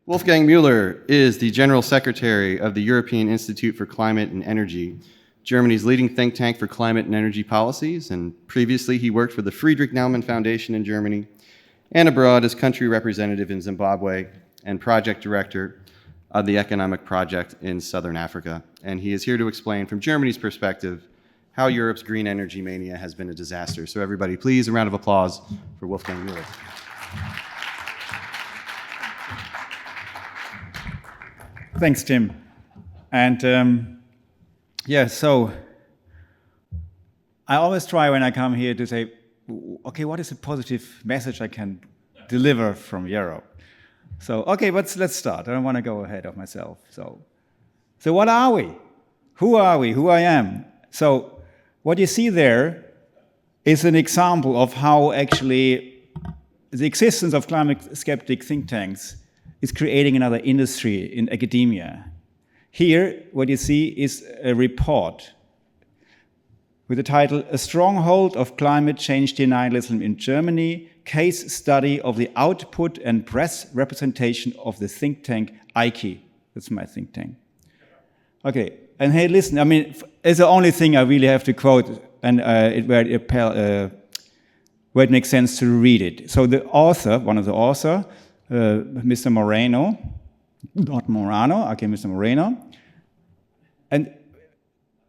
Wolfgang Muller is the General Secretary of the European Institute for Climate and Energy, Germany's leading think tank for climate and energy policies, and previously he worked for the Friedrich Naumann Foundation in Germany and abroad as country representative in Zimbabwe and project director of the Economic Project in Southern Africa. And he is here to explain from Germany's perspective how Europe's green energy mania has been a disaster. So everybody, please, a round of applause for Wolfgang Muller. Thanks, Tim. And so I always try when I come here to say, okay, what is a positive message I can deliver from Europe? So, okay, let's start. I don't want to go ahead of myself. So what are we? Who are we? Who I am? So what you see there is an example of how actually the existence of climate skeptic think tanks is creating another industry in academia. Here, what you see is a report with the title, A Stronghold of Climate Change Denialism in Germany, Case Study of the Output and Press Representation of the Think Tank ICCC. That's my think tank. Okay, and hey, listen, I mean, it's the only thing I really have to quote, and where it makes sense to read it. So the author, one of the authors, Mr. Moreno, not Morano, okay, Mr. Moreno, and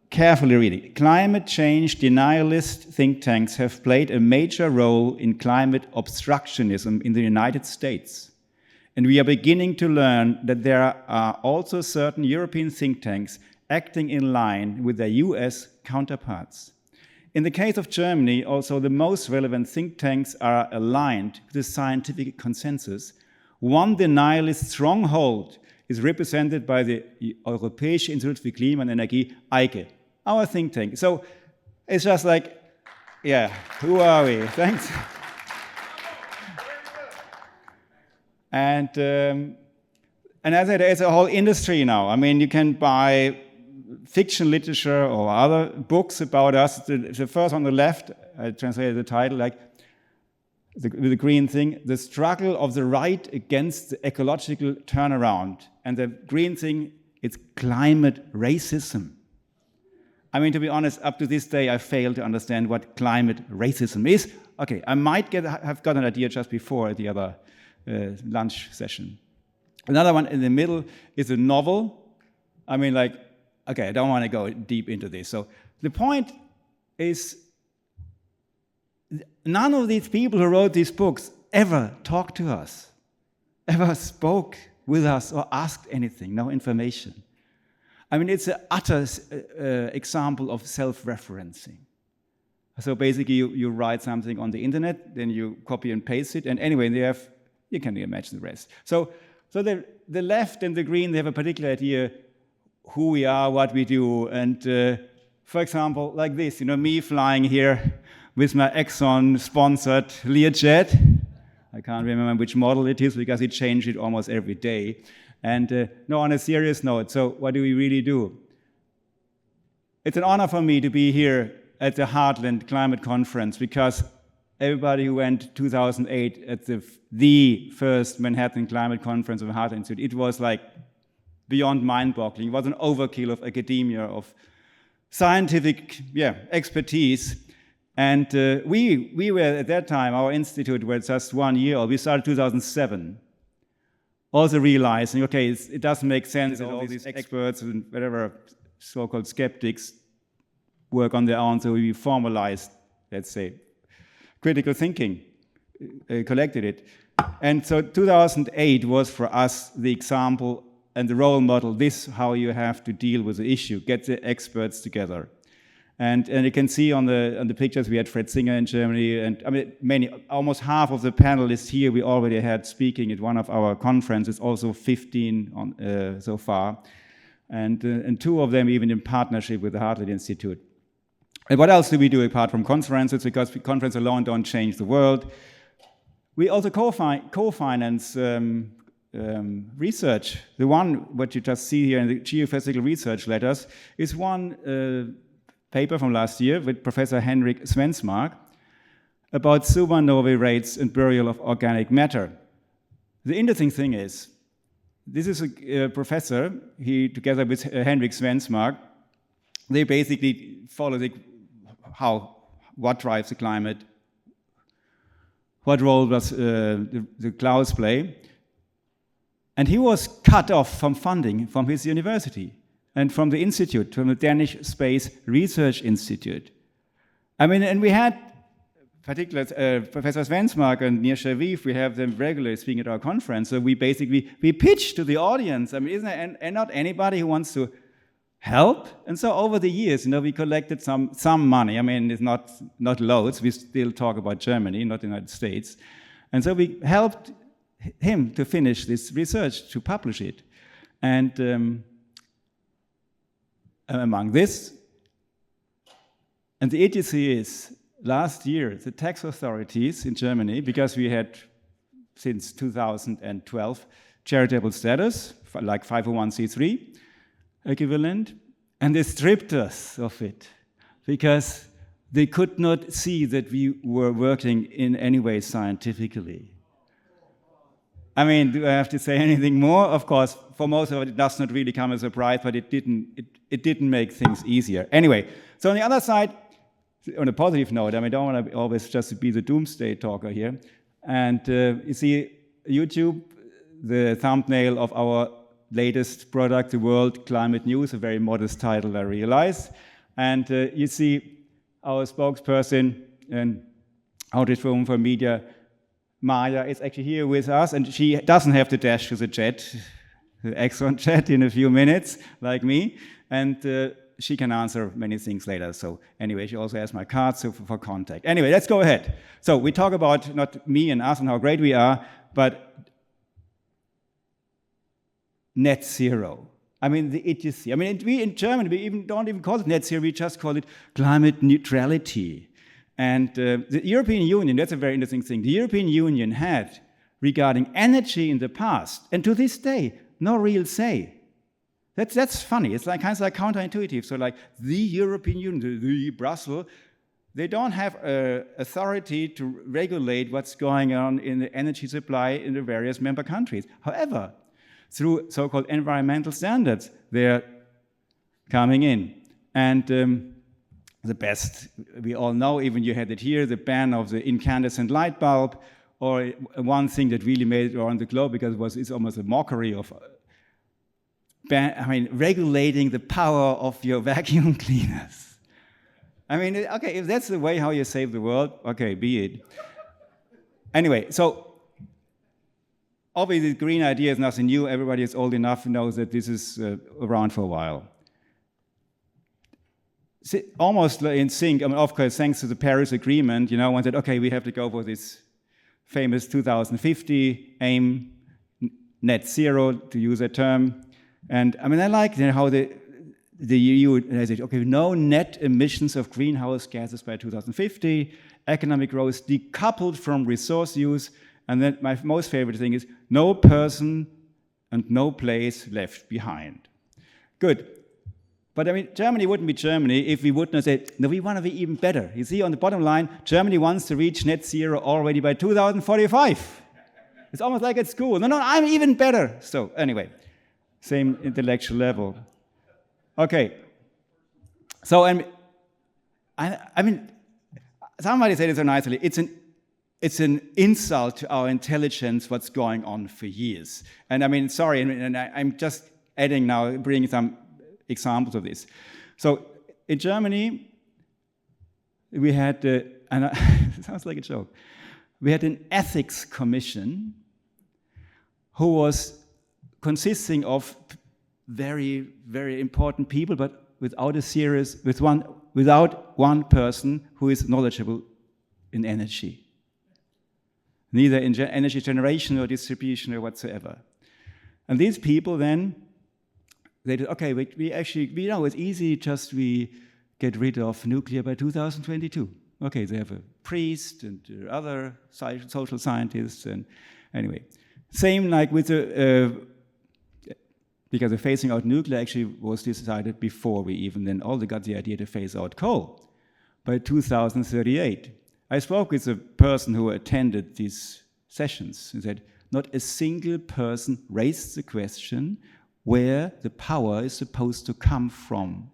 carefully reading. Climate change denialist think tanks have played a major role in climate obstructionism in the United States. And we are beginning to learn that there are also certain European think tanks acting in line with their US counterparts. In the case of Germany, also the most relevant think tanks are aligned with the scientific consensus. One denialist stronghold is represented by the Europäische Institut für Klima und Energie, ICCC, our think tank. So it's just like, yeah, who are we? Thanks. And as I said, it's a whole industry now. I mean, you can buy fiction literature or other books about us. The first on the left, I translated the title like, with the green thing, the struggle of the right against the ecological turnaround. And the green thing, it's climate racism. I mean, to be honest, up to this day, I fail to understand what climate racism is. Okay, I might have got an idea just before the other lunch session. Another one in the middle is a novel. I mean, like, okay, I don't want to go deep into this. So the point is, none of these people who wrote these books ever talked to us, ever spoke with us or asked anything, no information. I mean, it's an utter example of self-referencing. So basically, you write something on the internet, then you copy and paste it, and anyway, you can imagine the rest. So the left and the green, they have a particular idea who we are, what we do, and for example, like this, me flying here with my Exxon-sponsored Learjet. I can't remember which model it is because it changed it almost every day. And no, on a serious note, so what do we really do? It's an honor for me to be here at the Heartland Climate Conference because everybody who went 2008 at the first Manhattan Climate Conference of the Heartland Institute, it was like beyond mind-boggling. It was an overkill of academia, of scientific expertise. And we were, at that time, our institute was just 1 year old. We started 2007. Also realizing, okay, it doesn't make sense that all these experts and whatever so-called skeptics work on their own, so we formalized, let's say, critical thinking, collected it. And so 2008 was for us the example and the role model, this how you have to deal with the issue, get the experts together. And you can see on the pictures, we had Fred Singer in Germany, and I mean, almost half of the panelists here we already had speaking at one of our conferences, also 15 so far, and 2 of them even in partnership with the Heartland Institute. And what else do we do apart from conferences? Because conferences alone don't change the world. We also co-finance research. The one what you just see here in the geophysical research letters is one paper from last year with Professor Henrik Svensmark about supernovae rates and burial of organic matter. The interesting thing is, this is a professor, he, together with Henrik Svensmark, they basically follow what drives the climate, what role does the clouds play. And he was cut off from funding from his university and from the institute, from the Danish Space Research Institute. I mean, and we had, particularly Professor Svensmark and Nir Shaviv, we have them regularly speaking at our conference. So we pitched to the audience. I mean, isn't there and not anybody who wants to help? And so over the years, we collected some money. I mean, it's not loads. We still talk about Germany, not the United States. And so we helped him to finish this research, to publish it. And among this, and the idiocy is, last year, the tax authorities in Germany, because we had, since 2012, charitable status, like 501c3 equivalent, and they stripped us of it because they could not see that we were working in any way scientifically. I mean, do I have to say anything more? Of course, for most of it does not really come as a surprise, but it didn't make things easier. Anyway, so on the other side, on a positive note, I mean, I don't want to always just be the doomsday talker here. And you see YouTube, the thumbnail of our latest product, the World Climate News, a very modest title, I realize. And you see our spokesperson and Outreach Forum for Media, Maya, is actually here with us, and she doesn't have to dash to the jet, the Exxon jet, in a few minutes, like me. And she can answer many things later. So anyway, she also has my card for contact. Anyway, let's go ahead. So we talk about not me and us and how great we are, but net zero. I mean, the idiocy. I mean, we in Germany, we don't even call it net zero, we just call it climate neutrality. And the European Union, that's a very interesting thing. The European Union had, regarding energy in the past, and to this day, no real say. That's funny. It's like kind of like counterintuitive. So like the European Union, the Brussels, they don't have authority to regulate what's going on in the energy supply in the various member countries. However, through so-called environmental standards, they're coming in. And the best, we all know, even you had it here, the ban of the incandescent light bulb, or one thing that really made it around the globe because it's almost a mockery of regulating the power of your vacuum cleaners. I mean, okay, if that's the way how you save the world, okay, be it. Anyway, so obviously the green idea is nothing new. Everybody is old enough to know that this is around for a while. Almost in sync, I mean, of course, thanks to the Paris Agreement, wanted, okay, we have to go for this famous 2050 aim, net zero, to use that term. And I mean, I like how the EU has it, okay, no net emissions of greenhouse gases by 2050, economic growth decoupled from resource use, and then my most favorite thing is no person and no place left behind. Good. But I mean, Germany wouldn't be Germany if we would not say, no, we want to be even better. You see, on the bottom line, Germany wants to reach net zero already by 2045. It's almost like at school. No, I'm even better. So anyway. Same intellectual level. Okay. So, I mean, somebody said it so nicely. It's an insult to our intelligence what's going on for years. And I mean, sorry, and I'm just adding now, bringing some examples of this. So, in Germany, we had, and it sounds like a joke, we had an ethics commission who was consisting of very, very important people, but without one person who is knowledgeable in energy, neither in energy generation or distribution or whatsoever. And these people then, they did, okay, we know it's easy, just we get rid of nuclear by 2022. Okay, they have a priest and other social scientists, and anyway. Same like with the because the phasing out nuclear actually was decided before we even then all got the idea to phase out coal by 2038. I spoke with a person who attended these sessions and said, not a single person raised the question where the power is supposed to come from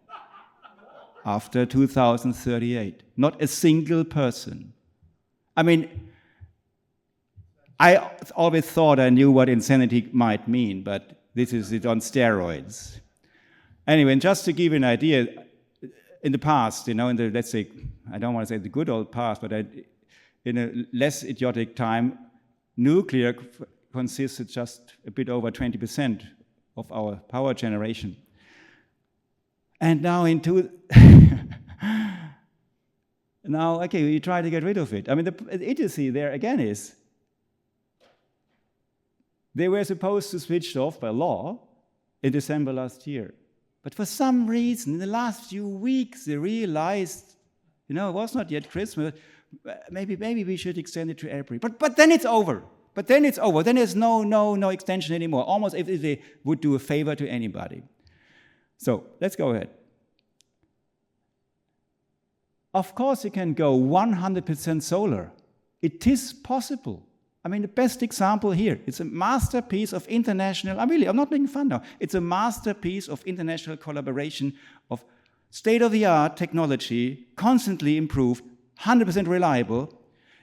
after 2038. Not a single person. I mean, I always thought I knew what insanity might mean, but this is it on steroids. Anyway, and just to give you an idea, in the past, in the, let's say, I don't want to say the good old past, but in a less idiotic time, nuclear consisted just a bit over 20% of our power generation. And now now, okay, we try to get rid of it. I mean, the idiocy there again is, they were supposed to switch off by law in December last year. But for some reason, in the last few weeks, they realized, it was not yet Christmas, maybe we should extend it to April. But then it's over. Then there's no extension anymore, almost if they would do a favor to anybody. So let's go ahead. Of course, you can go 100% solar. It is possible. I mean, the best example here, it's a masterpiece of international, I'm not making fun now, it's a masterpiece of international collaboration of state-of-the-art technology, constantly improved, 100% reliable.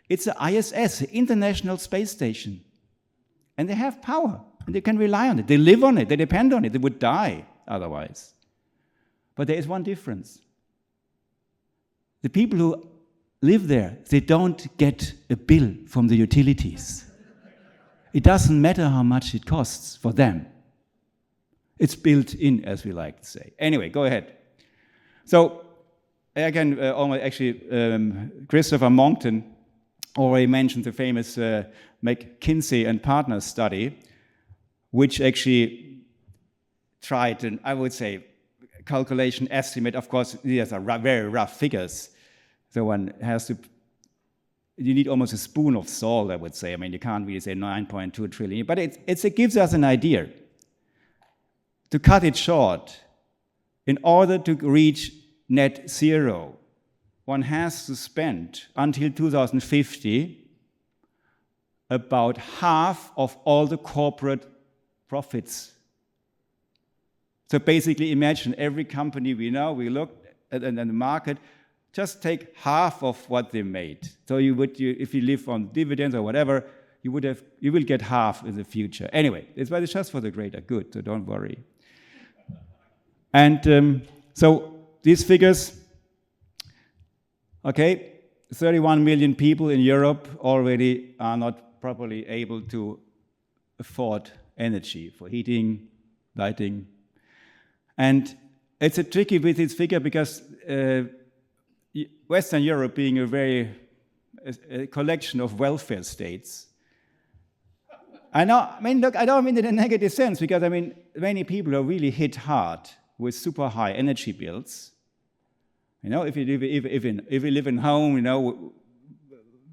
It's the ISS, the International Space Station. And they have power, and they can rely on it. They live on it, they depend on it, they would die otherwise. But there is one difference. The people who live there, they don't get a bill from the utilities. It doesn't matter how much it costs for them. It's built in, as we like to say. Anyway, go ahead. So, again, Christopher Monckton already mentioned the famous McKinsey and Partners study, which actually tried an, I would say, calculation estimate. Of course, these are very rough figures. So one has to, you need almost a spoon of salt, I would say. I mean, you can't really say 9.2 trillion, but it gives us an idea. To cut it short, in order to reach net zero, one has to spend, until 2050, about half of all the corporate profits. So basically, imagine every company we know, we look at in the market, just take half of what they made. So if you live on dividends or whatever, you will get half in the future. Anyway, it's just for the greater good, so don't worry. And so these figures, okay, 31 million people in Europe already are not properly able to afford energy for heating, lighting. And it's a tricky with this figure because Western Europe being a collection of welfare states. I mean, look, I don't mean it in a negative sense because, I mean, many people are really hit hard with super high energy bills. If you live in home,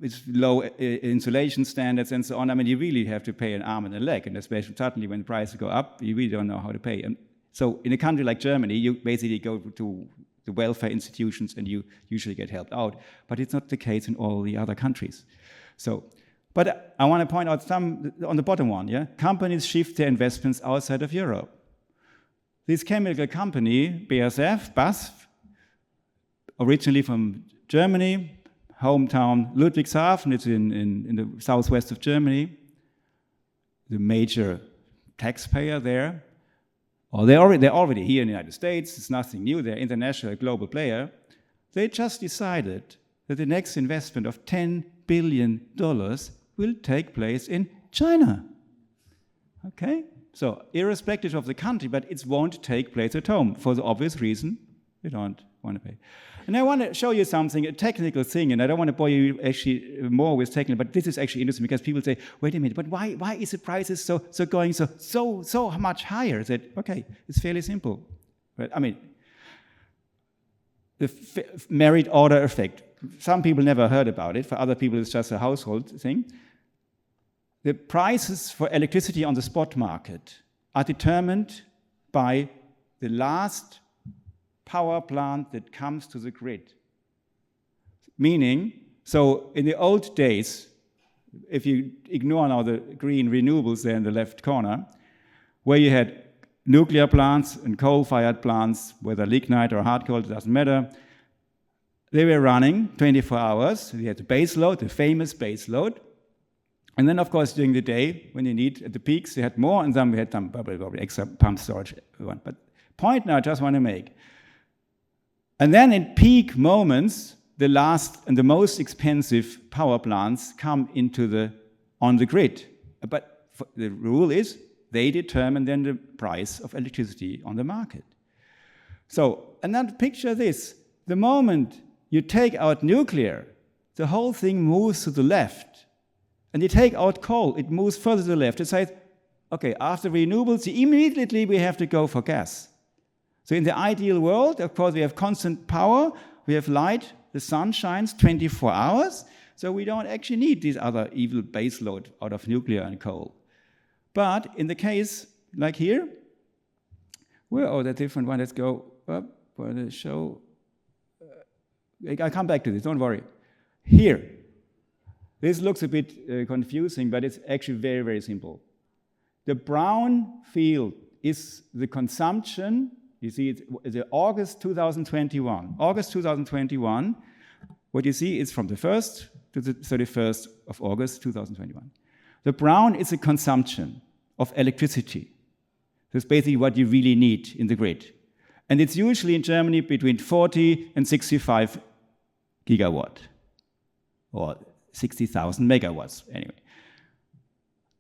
with low insulation standards and so on, I mean, you really have to pay an arm and a leg, and especially suddenly when the prices go up, you really don't know how to pay. And so in a country like Germany, you basically go to the welfare institutions and you usually get helped out. But it's not the case in all the other countries. So, but I want to point out some, on the bottom one, yeah? Companies shift their investments outside of Europe. This chemical company, BASF, originally from Germany, hometown Ludwigshafen, it's in the southwest of Germany, the major taxpayer there. Well, they're already here in the United States. It's nothing new. They're an international, global player. They just decided that the next investment of $10 billion will take place in China. Okay? So, irrespective of the country, but it won't take place at home for the obvious reason they don't want to pay. And I want to show you something, a technical thing, and I don't want to bore you actually more with technical, but this is actually interesting because people say, wait a minute, but why is the prices so going so much higher? I said, okay, it's fairly simple. But, I mean, the merit order effect. Some people never heard about it. For other people, it's just a household thing. The prices for electricity on the spot market are determined by the last power plant that comes to the grid. Meaning, so in the old days, if you ignore now the green renewables there in the left corner, where you had nuclear plants and coal-fired plants, whether lignite or hard coal, it doesn't matter. They were running 24 hours. We had the base load, the famous base load. And then, of course, during the day, when you need, at the peaks, you had more, and then we had some probably extra pump storage. But point now I just want to make. And then in peak moments, the last and the most expensive power plants come on the grid. But the rule is they determine then the price of electricity on the market. So, and then picture this. The moment you take out nuclear, the whole thing moves to the left. And you take out coal, it moves further to the left. It says, okay, after renewables, immediately we have to go for gas. So in the ideal world, of course, we have constant power, we have light, the sun shines 24 hours, so we don't actually need this other evil base load out of nuclear and coal. But in the case like here, that different one, let's go up for the show. I'll come back to this, don't worry. Here. This looks a bit confusing, but it's actually very, very simple. The brown field is the consumption. You see, it's August 2021. August 2021, what you see is from the 1st to the 31st of August 2021. The brown is the consumption of electricity. That's basically what you really need in the grid. And it's usually in Germany between 40 and 65 gigawatt, or 60,000 megawatts, anyway.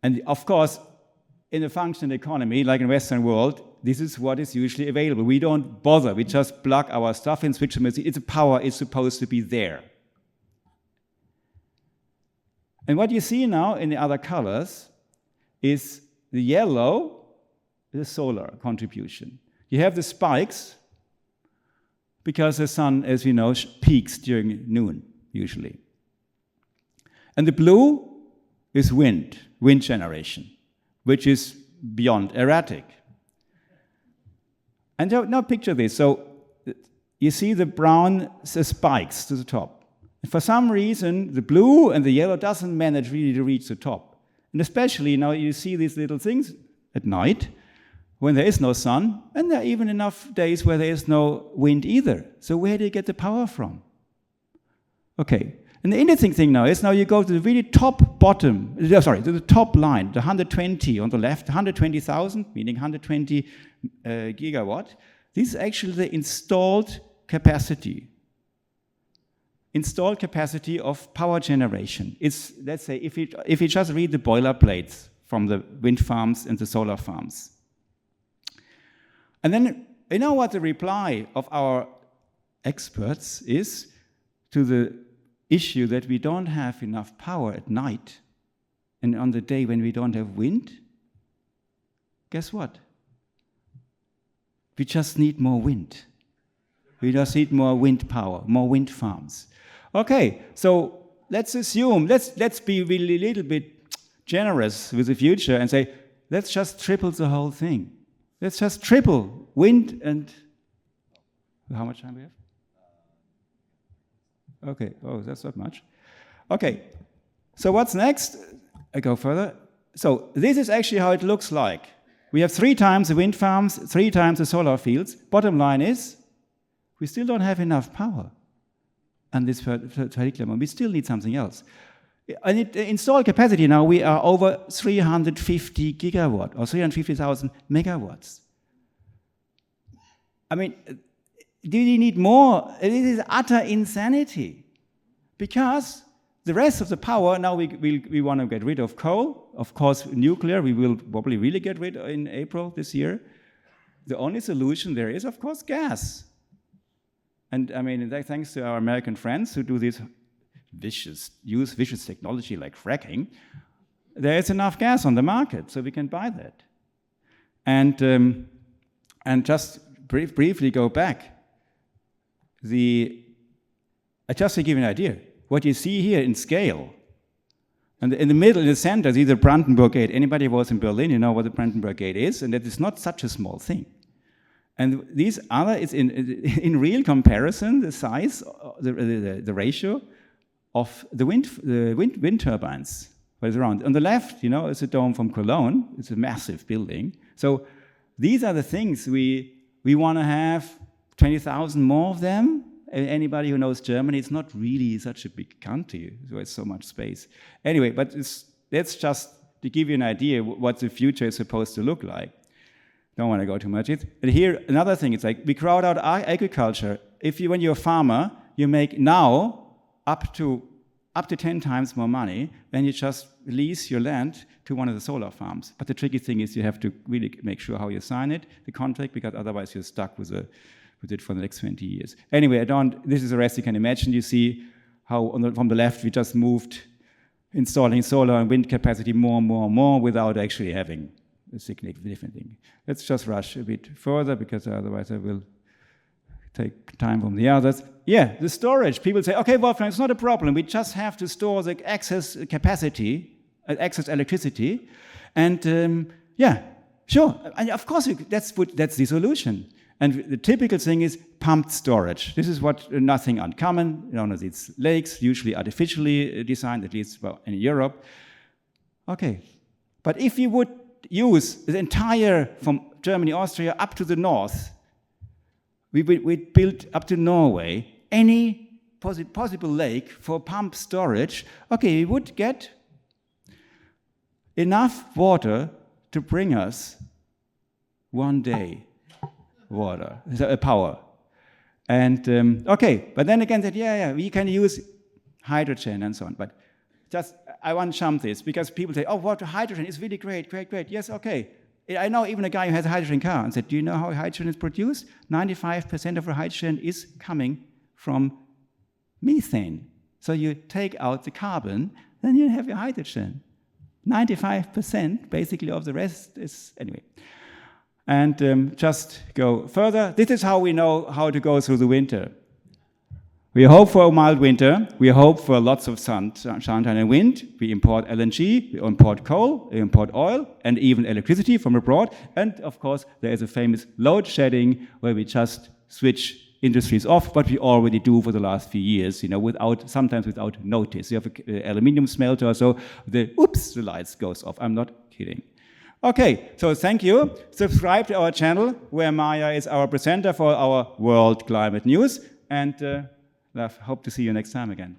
And of course, in a functional economy, like in the Western world, this is what is usually available. We don't bother, we just plug our stuff in, switch them, it's a power is supposed to be there. And what you see now in the other colors is the yellow, the solar contribution. You have the spikes, because the sun, as we know, peaks during noon, usually. And the blue is wind generation, which is beyond erratic. And now picture this. So you see the brown spikes to the top. And for some reason, the blue and the yellow doesn't manage really to reach the top. And especially now you see these little things at night when there is no sun, and there are even enough days where there is no wind either. So where do you get the power from? Okay. And the interesting thing now is you go to the really to the top line, the 120 on the left, 120,000, meaning 120 gigawatt. This is actually the installed capacity. Installed capacity of power generation. It's, let's say, if you just read the boilerplates from the wind farms and the solar farms. And then, you know what the reply of our experts is to the issue that we don't have enough power at night and on the day when we don't have wind? Guess what? We just need more wind. We just need more wind power, more wind farms. Okay, so let's assume, let's be really a little bit generous with the future and say, let's just triple the whole thing. Let's just triple wind and... How much time we have? Okay, oh, that's not much. Okay, so what's next? I go further. So this is actually how it looks like. We have 3 times the wind farms, 3 times the solar fields. Bottom line is, we still don't have enough power. And this particular moment, we still need something else. And installed capacity now, we are over 350 gigawatt, or 350,000 megawatts. I mean, do you need more? It is utter insanity. Because the rest of the power, now we want to get rid of coal. Of course, nuclear, we will probably really get rid of in April this year. The only solution there is, of course, gas. And I mean, thanks to our American friends who do this vicious technology like fracking, there is enough gas on the market, so we can buy that. And just briefly go back. Just to give you an idea, what you see here in scale, and in the middle, in the center, see the Brandenburg Gate. Anybody who was in Berlin, you know what the Brandenburg Gate is, and that is not such a small thing. And these other, it's in real comparison, the size, the ratio of the wind turbines. what is around. On the left, you know, is a dome from Cologne. It's a massive building. So these are the things we want to have 20,000 more of them. Anybody who knows Germany, it's not really such a big country, so it's so much space. Anyway, but that's just to give you an idea what the future is supposed to look like. Don't want to go too much into it. And here, another thing, it's like we crowd out agriculture. When you're a farmer, you make now up to 10 times more money than you just lease your land to one of the solar farms. But the tricky thing is you have to really make sure how you sign it, the contract, because otherwise you're stuck with it for the next 20 years. Anyway, this is the rest you can imagine. You see how from the left we just moved installing solar and wind capacity more and more and more without actually having a significant thing. Let's just rush a bit further because otherwise I will take time from the others. Yeah, the storage. People say, okay, Wolfgang, it's not a problem. We just have to store the excess capacity, excess electricity. And yeah, sure. And of course, that's the solution. And the typical thing is pumped storage. This is nothing uncommon. You know, it's lakes, usually artificially designed, at least in Europe. Okay, but if you would use the entire, from Germany, Austria, up to the north, we built up to Norway, any possible lake for pumped storage, okay, we would get enough water to bring us one day power. And okay, but then again, we can use hydrogen and so on. But just, I want to jump this because people say, oh, what hydrogen is really great. Yes, okay. I know even a guy who has a hydrogen car and said, do you know how hydrogen is produced? 95% of the hydrogen is coming from methane. So you take out the carbon, then you have your hydrogen. 95% basically of the rest is, anyway. And just go further. This is how we know how to go through the winter. We hope for a mild winter. We hope for lots of sunshine and wind. We import LNG, we import coal, we import oil, and even electricity from abroad. And of course, there is a famous load shedding where we just switch industries off, what we already do for the last few years, you know, sometimes without notice. You have an aluminium smelter, so the lights goes off. I'm not kidding. Okay, so thank you. Subscribe to our channel, where Maya is our presenter for our World Climate News. And I hope to see you next time again.